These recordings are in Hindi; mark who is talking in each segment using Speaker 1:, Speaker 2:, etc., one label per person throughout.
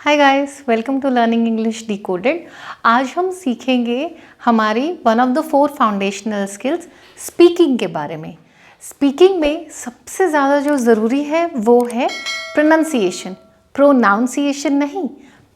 Speaker 1: Hi guys, welcome to learning English decoded. आज हम सीखेंगे हमारी one of the 4 foundational skills speaking के बारे में। स्पीकिंग में सबसे ज़्यादा जो ज़रूरी है वो है प्रोनंसिएशन। प्रोनाउंसिएशन नहीं,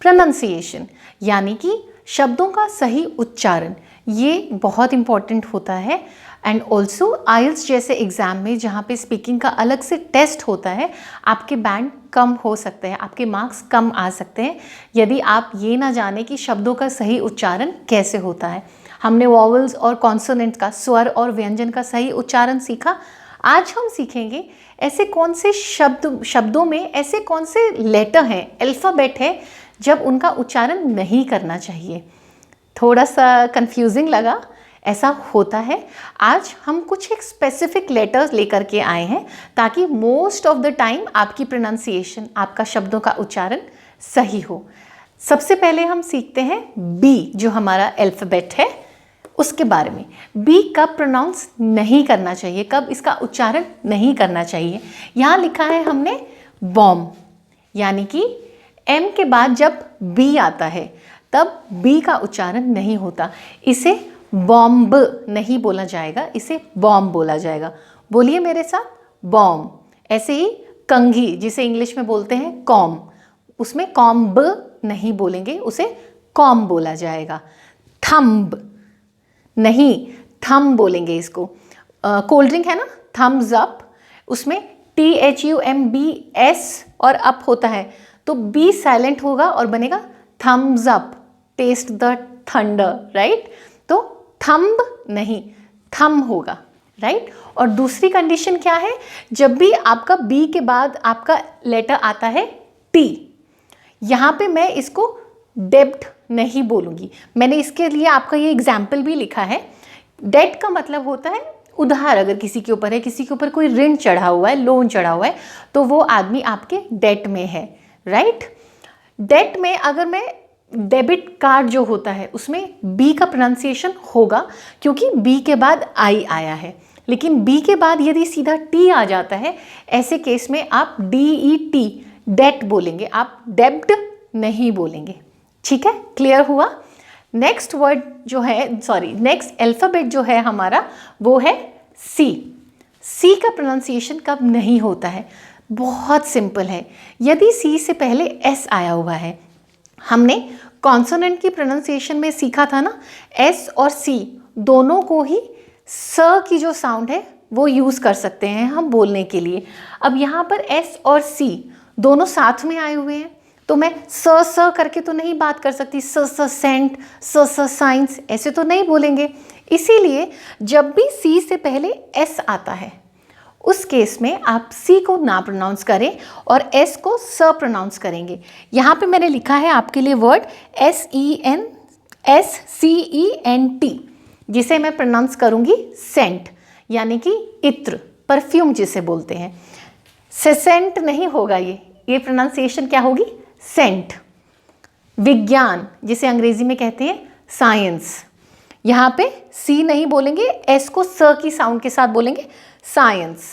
Speaker 1: प्रोनंसिएशन, यानी कि शब्दों का सही उच्चारण। ये बहुत इम्पॉर्टेंट होता है। एंड ऑल्सो आइल्स जैसे एग्ज़ाम में जहाँ पे स्पीकिंग का अलग से टेस्ट होता है, आपके बैंड कम हो सकते हैं, आपके मार्क्स कम आ सकते हैं यदि आप ये ना जाने कि शब्दों का सही उच्चारण कैसे होता है। हमने वॉवल्स और कॉन्सोनेंट का, स्वर और व्यंजन का सही उच्चारण सीखा। आज हम सीखेंगे ऐसे कौन से शब्दों में ऐसे कौन से लेटर हैं, अल्फ़ाबेट है, जब उनका उच्चारण नहीं करना चाहिए। थोड़ा सा कंफ्यूजिंग लगा, ऐसा होता है। आज हम कुछ एक स्पेसिफिक लेटर्स लेकर के आए हैं ताकि मोस्ट ऑफ द टाइम आपकी प्रोनाउंसिएशन, आपका शब्दों का उच्चारण सही हो। सबसे पहले हम सीखते हैं बी, जो हमारा अल्फ़ाबेट है, उसके बारे में। बी कब प्रोनाउंस नहीं करना चाहिए, कब इसका उच्चारण नहीं करना चाहिए। यहाँ लिखा है हमने बॉम्ब, यानी कि एम के बाद जब बी आता है तब बी का उच्चारण नहीं होता। इसे बॉम्ब नहीं बोला जाएगा, इसे बॉम्ब बोला जाएगा। बोलिए मेरे साथ, बॉम्ब। ऐसे ही कंघी, जिसे इंग्लिश में बोलते हैं कॉम, उसमें कॉम्ब नहीं बोलेंगे, उसे कॉम बोला जाएगा। थंब नहीं, थम बोलेंगे इसको। कोल्ड ड्रिंक है ना, थम्स अप, उसमें THUMBS और अप होता है, तो बी साइलेंट होगा और बनेगा Thums Up, taste the thunder, right. तो थंब नहीं, थम होगा, राइट। और दूसरी कंडीशन क्या है, जब भी आपका बी के बाद आपका लेटर आता है टी, यहाँ पे मैं इसको डेब्ट नहीं बोलूँगी। मैंने इसके लिए आपका ये एग्जाम्पल भी लिखा है। डेट का मतलब होता है उधार, अगर किसी के ऊपर है, किसी के ऊपर कोई ऋण चढ़ा हुआ है, लोन चढ़ा हुआ है, तो वो आदमी आपके डेट में है, राइट। डेट में अगर मैं डेबिट कार्ड जो होता है उसमें बी का प्रोनाउंसिएशन होगा, क्योंकि बी के बाद आई आया है। लेकिन बी के बाद यदि सीधा टी आ जाता है, ऐसे केस में आप DET, डेट बोलेंगे, आप डेब्ट नहीं बोलेंगे। ठीक है, क्लियर हुआ। नेक्स्ट वर्ड जो है, नेक्स्ट अल्फ़ाबेट जो है हमारा, वो है सी। सी का प्रोनाउंसिएशन कब नहीं होता है, बहुत सिंपल है। यदि सी से पहले एस आया हुआ है, हमने कॉन्सोनेंट की प्रोनाउंसिएशन में सीखा था ना, एस और सी दोनों को ही स की जो साउंड है वो यूज़ कर सकते हैं हम बोलने के लिए। अब यहाँ पर एस और सी दोनों साथ में आए हुए हैं, तो मैं स करके तो नहीं बात कर सकती, स सेंट, स साइंस, ऐसे तो नहीं बोलेंगे। इसीलिए जब भी सी से पहले एस आता है, उस केस में आप सी को ना प्रोनाउंस करें और एस को स प्रोनाउंस करेंगे। यहाँ पे मैंने लिखा है आपके लिए वर्ड SENT, जिसे मैं प्रोनाउंस करूँगी सेंट, यानी कि इत्र, परफ्यूम जिसे बोलते हैं। सेंट नहीं होगा, ये प्रोनाउंसिएशन क्या होगी, सेंट। विज्ञान, जिसे अंग्रेजी में कहते हैं साइंस, यहाँ पे सी नहीं बोलेंगे, एस को स की साउंड के साथ बोलेंगे, साइंस।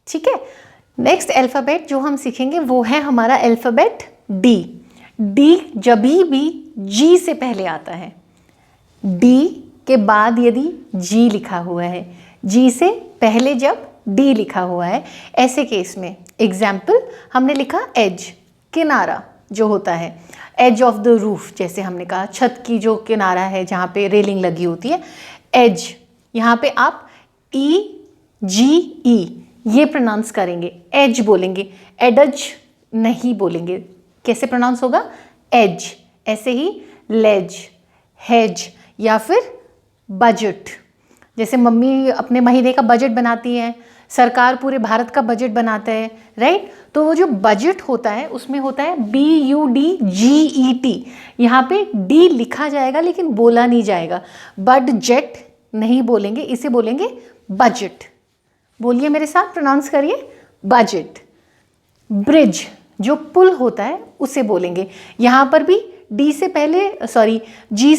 Speaker 1: ठीक है। नेक्स्ट अल्फ़ाबेट जो हम सीखेंगे वो है हमारा अल्फ़ाबेट डी। डी जब भी जी से पहले आता है, डी के बाद यदि जी लिखा हुआ है, जी से पहले जब डी लिखा हुआ है, ऐसे केस में एग्जाम्पल हमने लिखा एज, किनारा जो होता है, एज ऑफ द रूफ, जैसे हमने कहा छत की जो किनारा है जहाँ पे रेलिंग लगी होती है, एज। यहाँ पे आप EGE ये प्रोनाउंस करेंगे, एज बोलेंगे, एडज नहीं बोलेंगे। कैसे प्रोनाउंस होगा, एज। ऐसे ही लेज, हेज, या फिर बजट, जैसे मम्मी अपने महीने का बजट बनाती है, सरकार पूरे भारत का बजट बनाता है, राइट। तो वो जो बजट होता है उसमें होता है BUDGET, यहाँ पे डी लिखा जाएगा लेकिन बोला नहीं जाएगा, बडजेट नहीं बोलेंगे, इसे बोलेंगे बजट। बोलिए मेरे साथ, प्रोनाउंस करिए, बजट। ब्रिज, जो पुल होता है उसे बोलेंगे, यहाँ पर भी जी से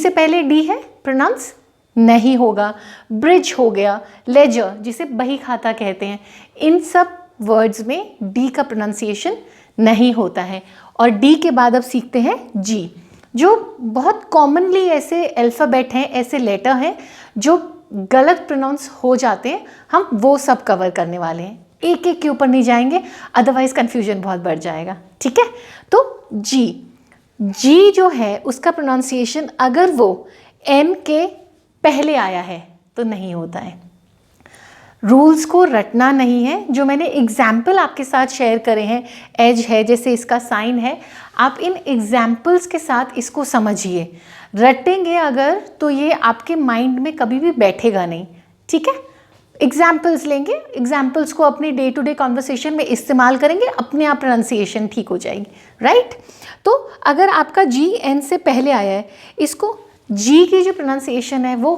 Speaker 1: पहले डी है, प्रोनाउंस नहीं होगा। ब्रिज हो गया, लेजर जिसे बही खाता कहते हैं, इन सब वर्ड्स में डी का प्रोनाउंसिएशन नहीं होता है। और डी के बाद अब सीखते हैं जी। जो बहुत कॉमनली ऐसे अल्फ़ाबेट हैं, ऐसे लेटर हैं जो गलत प्रोनाउंस हो जाते हैं, हम वो सब कवर करने वाले हैं। एक एक के ऊपर नहीं जाएंगे, अदरवाइज कन्फ्यूजन बहुत बढ़ जाएगा। ठीक है, तो जी, जी जो है उसका प्रोनाउंसिएशन अगर वो एन के पहले आया है तो नहीं होता है। रूल्स को रटना नहीं है, जो मैंने एग्जाम्पल आपके साथ शेयर करे हैं, एज है जैसे इसका साइन है, आप इन एग्जाम्पल्स के साथ इसको समझिए। रटेंगे अगर तो ये आपके माइंड में कभी भी बैठेगा नहीं। ठीक है, एग्जाम्पल्स लेंगे, एग्जाम्पल्स को अपने डे टू डे कॉन्वर्सेशन में इस्तेमाल करेंगे, अपने आप प्रोनाउंसिएशन ठीक हो जाएगी। राइट, तो अगर आपका जी एन से पहले आया है, इसको जी की जो प्रोनाउंसिएशन है वो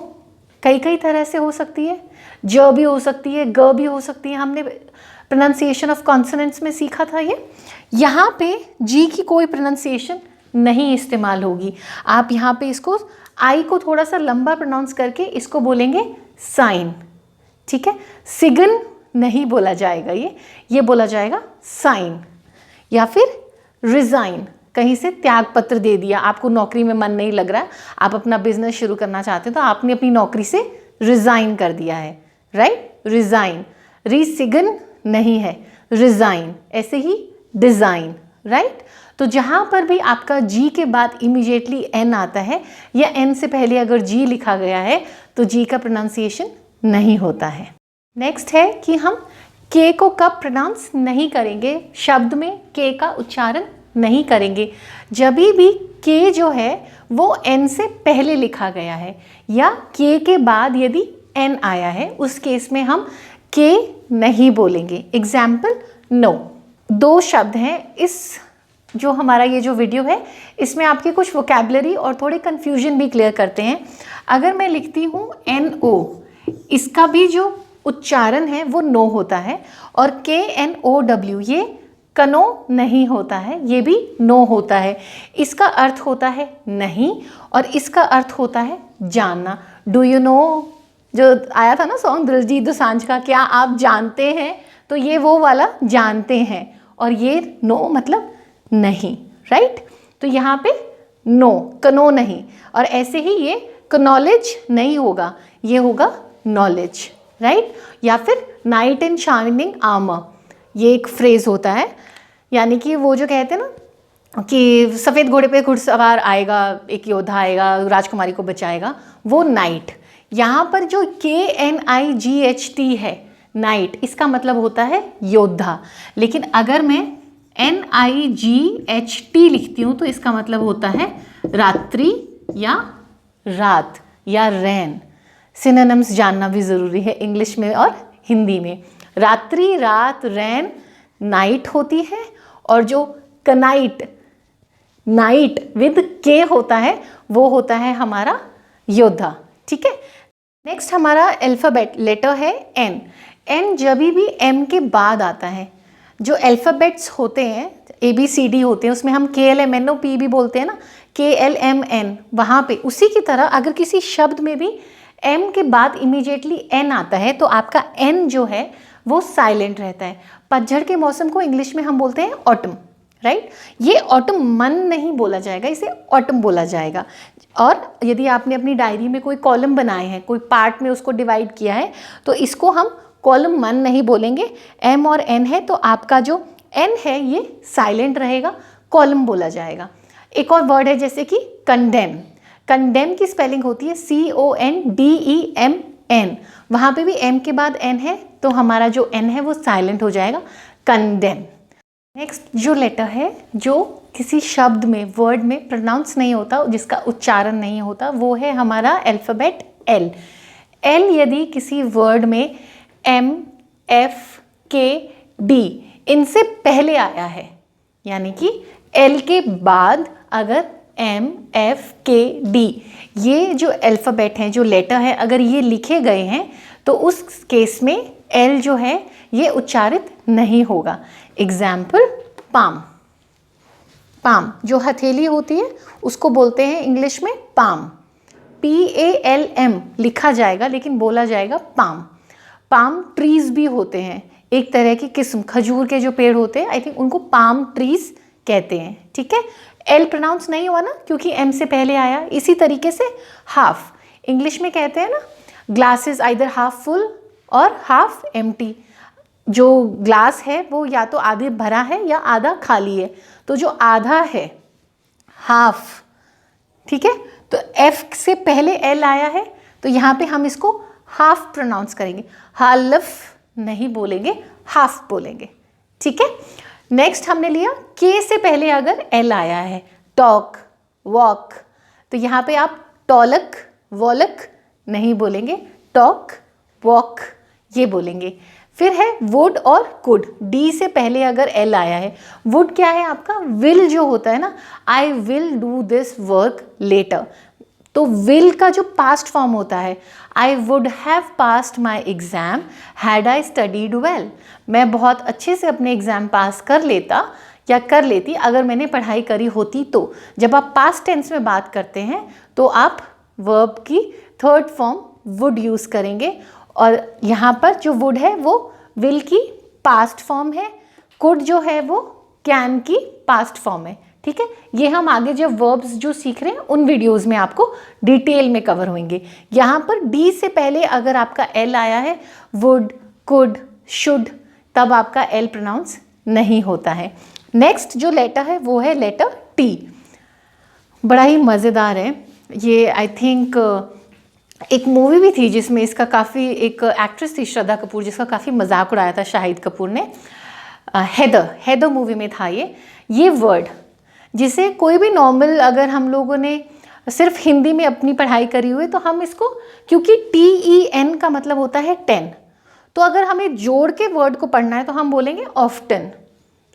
Speaker 1: कई कई तरह से हो सकती है। ज भी हो सकती है, ग भी हो सकती है, हमने प्रोनाउंसिएशन ऑफ कॉन्सोनेंट्स में सीखा था ये। यहाँ पे जी की कोई प्रोनाउंसिएशन नहीं इस्तेमाल होगी। आप यहाँ पे इसको आई को थोड़ा सा लंबा प्रोनाउंस करके इसको बोलेंगे साइन। ठीक है, सिगन नहीं बोला जाएगा, ये बोला जाएगा साइन। या फिर रिज़ाइन, कहीं से त्याग पत्र दे दिया, आपको नौकरी में मन नहीं लग रहा है, आप अपना बिजनेस शुरू करना चाहते हैं, तो आपने अपनी नौकरी से रिज़ाइन कर दिया है। Right, resign. रिसिगन नहीं है, रिज़ाइन। ऐसे ही डिज़ाइन। राइट, तो जहाँ पर भी आपका जी के बाद इमीडिएटली एन आता है या एन से पहले अगर जी लिखा गया है तो जी का प्रोनाउंसिएशन नहीं होता है। नेक्स्ट है कि हम के को कब प्रोनाउंस नहीं करेंगे, शब्द में के का उच्चारण नहीं करेंगे। जब भी के जो है वो एन से पहले लिखा गया है या के के बाद यदि एन आया है, उस केस में हम के नहीं बोलेंगे। Example no. दो शब्द हैं, इस जो हमारा ये जो वीडियो है इसमें आपकी कुछ वोकैबुलरी और थोड़े कन्फ्यूजन भी क्लियर करते हैं। अगर मैं लिखती हूँ एन ओ, इसका भी जो उच्चारण है वो नो होता है, और के एन ओ डब्ल्यू ये कनो नहीं होता है, ये भी नो होता है। इसका अर्थ होता है नहीं और इसका अर्थ होता है जानना। डू यू नो, जो आया था ना सॉन्ग दिलजीत दोसांझ का, क्या आप जानते हैं, तो ये वो वाला जानते हैं, और ये नो मतलब नहीं। राइट, तो यहाँ पे नो, कनो नहीं। और ऐसे ही ये कनॉलेज नहीं होगा, ये होगा नॉलेज। राइट, या फिर नाइट इन शाइनिंग आर्मर, ये एक फ्रेज होता है, यानी कि वो जो कहते हैं ना कि सफ़ेद घोड़े पे घुड़सवार आएगा, एक योद्धा आएगा, राजकुमारी को बचाएगा, वो नाइट। यहाँ पर जो KNIGHT है नाइट, इसका मतलब होता है योद्धा। लेकिन अगर मैं NIGHT लिखती हूँ तो इसका मतलब होता है रात्रि या रात या रैन। सिनोनिम्स जानना भी ज़रूरी है इंग्लिश में और हिंदी में। रात्रि, रात, रैन नाइट होती है, और जो कनाइट, नाइट विद के होता है, वो होता है हमारा योद्धा। ठीक है, नेक्स्ट हमारा अल्फ़ाबेट लेटर है एन। एन जब भी एम के बाद आता है, जो अल्फ़ाबेट्स होते हैं ABCD होते हैं, उसमें हम KLMNOP भी बोलते हैं ना, KLMN, वहाँ पे उसी की तरह अगर किसी शब्द में भी एम के बाद इमीडिएटली एन आता है तो आपका एन जो है वो साइलेंट रहता है। पतझड़ के मौसम को इंग्लिश में हम बोलते हैं ऑटम। राइट, ये ऑटम मन नहीं बोला जाएगा, इसे ऑटम बोला जाएगा। और यदि आपने अपनी डायरी में कोई कॉलम बनाए हैं, कोई पार्ट में उसको डिवाइड किया है, तो इसको हम कॉलम मन नहीं बोलेंगे। एम और एन है तो आपका जो एन है ये साइलेंट रहेगा, कॉलम बोला जाएगा। एक और वर्ड है जैसे कि कंडेम। कंडेम की स्पेलिंग होती है CONDEMN, वहाँ पे भी एम के बाद एन है तो हमारा जो एन है वो साइलेंट हो जाएगा, कंडेम। नेक्स्ट जो लेटर है जो किसी शब्द में, वर्ड में प्रोनाउंस नहीं होता, जिसका उच्चारण नहीं होता, वो है हमारा अल्फ़ाबेट एल। एल यदि किसी वर्ड में M, F, K, D इनसे पहले आया है, यानी कि एल के बाद अगर M, F, K, D ये जो अल्फ़ाबेट हैं, जो लेटर है, अगर ये लिखे गए हैं तो उस केस में एल जो है ये उच्चारित नहीं होगा। Example palm. पाम जो हथेली होती है उसको बोलते हैं इंग्लिश में पाम। PALM लिखा जाएगा लेकिन बोला जाएगा पाम। पाम ट्रीज भी होते हैं, एक तरह की किस्म, खजूर के जो पेड़ होते हैं आई थिंक उनको पाम ट्रीज कहते हैं, ठीक है। एल प्रोनाउंस नहीं हुआ ना क्योंकि एम से पहले आया। इसी तरीके से हाफ, इंग्लिश में कहते हैं ना glass is either half full और हाफ एम्प्टी। जो ग्लास है वो या तो आधे भरा है या आधा खाली है, तो जो आधा है हाफ, ठीक है। तो एफ से पहले एल आया है तो यहाँ पे हम इसको हाफ प्रोनाउंस करेंगे, हालफ नहीं बोलेंगे, हाफ बोलेंगे, ठीक है। नेक्स्ट हमने लिया के से पहले अगर एल आया है, टॉक, वॉक, तो यहाँ पे आप टॉलक वॉलक नहीं बोलेंगे, टॉक वॉक ये बोलेंगे। फिर है वुड और कुड, डी से पहले अगर एल आया है, वुड क्या है आपका विल जो होता है ना, I will do this work later, तो विल का जो पास्ट फॉर्म होता है, I would have passed my exam had I studied well, मैं बहुत अच्छे से अपने एग्जाम पास कर लेता या कर लेती अगर मैंने पढ़ाई करी होती तो। जब आप पास्ट टेंस में बात करते हैं तो आप वर्ब की थर्ड फॉर्म वुड यूज़ करेंगे, और यहाँ पर जो वुड है वो विल की पास्ट फॉर्म है, कुड जो है वो कैन की पास्ट फॉर्म है, ठीक है। ये हम आगे जब वर्ब्स जो सीख रहे हैं उन वीडियोस में आपको डिटेल में कवर होंगे। यहाँ पर डी से पहले अगर आपका एल आया है, वुड, कुड, शुड, तब आपका एल प्रोनाउंस नहीं होता है। नेक्स्ट जो लेटर है वो है लेटर टी, बड़ा ही मज़ेदार है ये। आई थिंक एक मूवी भी थी जिसमें इसका काफ़ी, एक एक्ट्रेस थी श्रद्धा कपूर जिसका काफ़ी मजाक उड़ाया था शाहिद कपूर ने, हैदर मूवी में था ये वर्ड, जिसे कोई भी नॉर्मल अगर हम लोगों ने सिर्फ हिंदी में अपनी पढ़ाई करी हुई तो हम इसको, क्योंकि TEN का मतलब होता है 10, तो अगर हमें जोड़ के वर्ड को पढ़ना है तो हम बोलेंगे ऑफ्टन,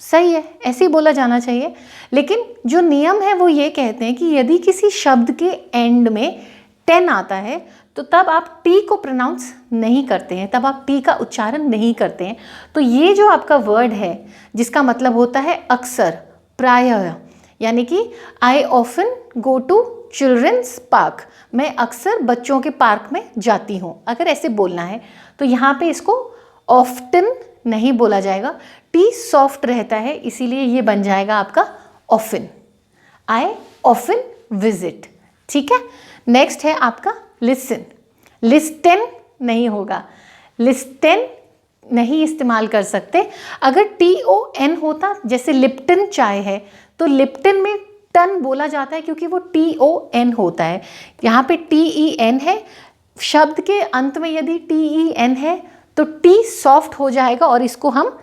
Speaker 1: सही है, ऐसे ही बोला जाना चाहिए। लेकिन जो नियम है वो ये कहते हैं कि यदि किसी शब्द के एंड में 10 आता है तो तब आप टी को प्रोनाउंस नहीं करते हैं, तब आप टी का उच्चारण नहीं करते हैं। तो ये जो आपका वर्ड है जिसका मतलब होता है अक्सर, प्रायः, यानी कि I often go to children's park, मैं अक्सर बच्चों के पार्क में जाती हूँ, अगर ऐसे बोलना है तो यहाँ पे इसको ऑफ्टन नहीं बोला जाएगा, टी सॉफ्ट रहता है इसीलिए ये बन जाएगा आपका ऑफन, आई ऑफन विजिट, ठीक है। नेक्स्ट है आपका लिसन, लिस्टन नहीं होगा, लिस्टन नहीं इस्तेमाल कर सकते। अगर TON होता, जैसे लिप्टन चाय है तो लिप्टन में टन बोला जाता है क्योंकि वो TON होता है, यहाँ पे TEN है। शब्द के अंत में यदि TEN है तो T सॉफ्ट हो जाएगा और इसको हम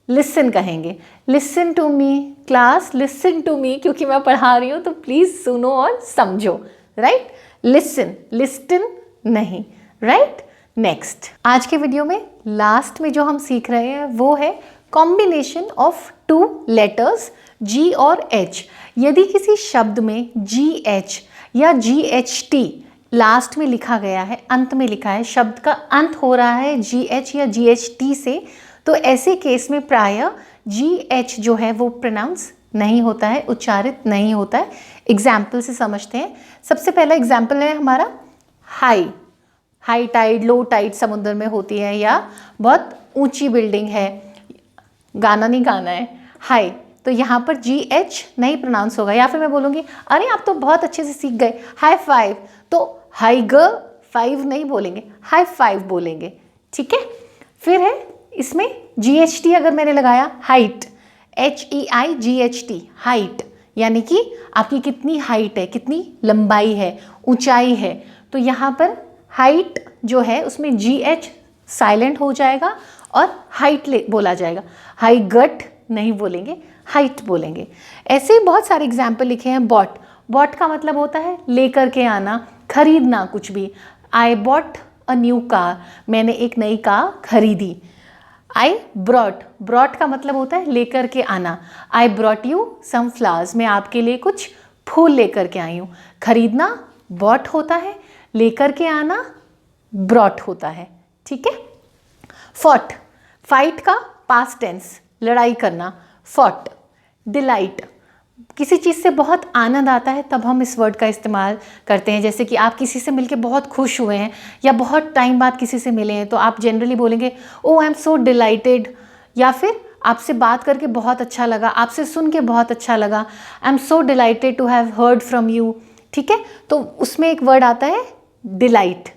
Speaker 1: लिसन कहेंगे। Listen to me class, listen to me, क्योंकि मैं पढ़ा रही हूँ तो प्लीज़ सुनो और समझो, राइट। लिसन, लिस्टन नहीं, राइट। नेक्स्ट आज के वीडियो में लास्ट में जो हम सीख रहे हैं वो है कॉम्बिनेशन ऑफ 2 लेटर्स G और H। यदि किसी शब्द में GH या GHT लास्ट में लिखा गया है, अंत में लिखा है, शब्द का अंत हो रहा है GH या GHT से, तो ऐसे केस में प्रायः GH जो है वो प्रोनाउंस नहीं होता है, उच्चारित नहीं होता है। एग्जाम्पल से समझते हैं। सबसे पहला एग्जाम्पल है हमारा high, high tide, low tide समुद्र में होती है, या बहुत ऊंची बिल्डिंग है, गाना नहीं गाना है, हाई, तो यहाँ पर GH नहीं प्रोनाउंस होगा। या फिर मैं बोलूँगी अरे आप तो बहुत अच्छे से सीख गए, हाई फाइव, तो हाई ग फाइव नहीं बोलेंगे, हाई फाइव बोलेंगे, ठीक है। फिर है इसमें GHT अगर मैंने लगाया, हाइट, HEIGHT, हाइट, यानी कि आपकी कितनी हाइट है, कितनी लंबाई है, ऊंचाई है, तो यहाँ पर हाइट जो है उसमें GH साइलेंट हो जाएगा और हाइट बोला जाएगा, हाई गट नहीं बोलेंगे, हाइट बोलेंगे। ऐसे ही बहुत सारे एग्जाम्पल लिखे हैं। बॉट, बॉट का मतलब होता है लेकर के आना, खरीदना कुछ भी। I bought a new car, मैंने एक नई कार खरीदी। आई ब्रॉट, ब्रॉट का मतलब होता है लेकर के आना। I brought you some flowers, मैं आपके लिए कुछ फूल लेकर के आई हूँ। खरीदना बॉट होता है, लेकर के आना ब्रॉट होता है, ठीक है। फॉट, फाइट का पास्ट टेंस, लड़ाई करना, फॉट। डिलाइट, किसी चीज़ से बहुत आनंद आता है तब हम इस वर्ड का इस्तेमाल करते हैं। जैसे कि आप किसी से मिलके बहुत खुश हुए हैं या बहुत टाइम बाद किसी से मिले हैं तो आप जनरली बोलेंगे ओ आई एम सो डिलाइटेड, या फिर आपसे बात करके बहुत अच्छा लगा, आपसे सुन के बहुत अच्छा लगा, I am so delighted to have heard from you. ठीक है, तो उसमें एक वर्ड आता है डिलाइट,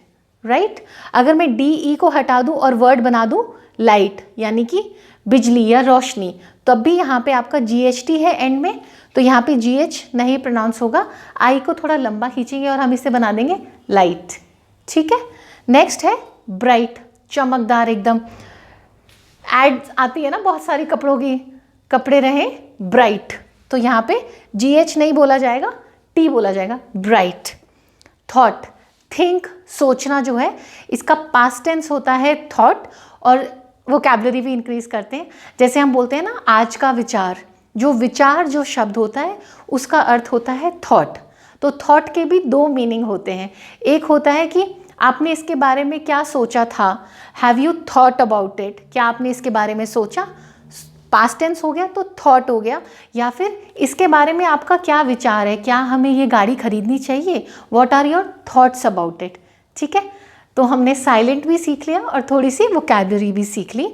Speaker 1: राइट। अगर मैं डी ई को हटा दूँ और वर्ड बना दूँ लाइट, यानी कि बिजली या रोशनी, तब भी यहाँ पे आपका GHT है एंड में, तो यहाँ पे GH नहीं प्रोनाउंस होगा। आई को थोड़ा लंबा खींचेंगे और हम इसे बना देंगे लाइट। ठीक है, नेक्स्ट है ब्राइट, चमकदार एकदम। एड्स आती है ना बहुत सारी कपड़ों की, कपड़े रहे ब्राइट, तो यहाँ पे GH नहीं बोला जाएगा, T बोला जाएगा, ब्राइट। थॉट, थिंक, सोचना जो है, इसका पास्ट टेंस होता है थॉट, और वोकैबुलरी भी इंक्रीज करते हैं। जैसे हम बोलते हैं ना आज का विचार, जो विचार जो शब्द होता है उसका अर्थ होता है थॉट। तो थॉट के भी दो मीनिंग होते हैं। एक होता है कि आपने इसके बारे में क्या सोचा था, have you thought about it, क्या आपने इसके बारे में सोचा, पास्ट टेंस हो गया तो थॉट हो गया। या फिर इसके बारे में आपका क्या विचार है, क्या हमें ये गाड़ी खरीदनी चाहिए, what are your thoughts about it. ठीक है, तो हमने साइलेंट भी सीख लिया और थोड़ी सी वोकैबुलरी भी सीख ली।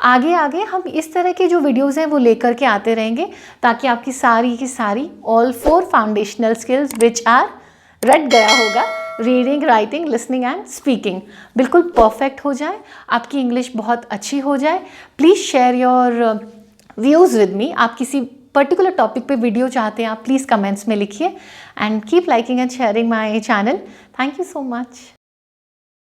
Speaker 1: आगे आगे हम इस तरह के जो वीडियोस हैं वो लेकर के आते रहेंगे ताकि आपकी सारी की सारी all 4 foundational skills which are रट गया होगा, reading, writing, listening and speaking, बिल्कुल परफेक्ट हो जाए, आपकी इंग्लिश बहुत अच्छी हो जाए। Please share your views with me. आप किसी पर्टिकुलर टॉपिक पे वीडियो चाहते हैं, आप प्लीज़ कमेंट्स में लिखिए, and keep liking and sharing my channel. Thank you so much.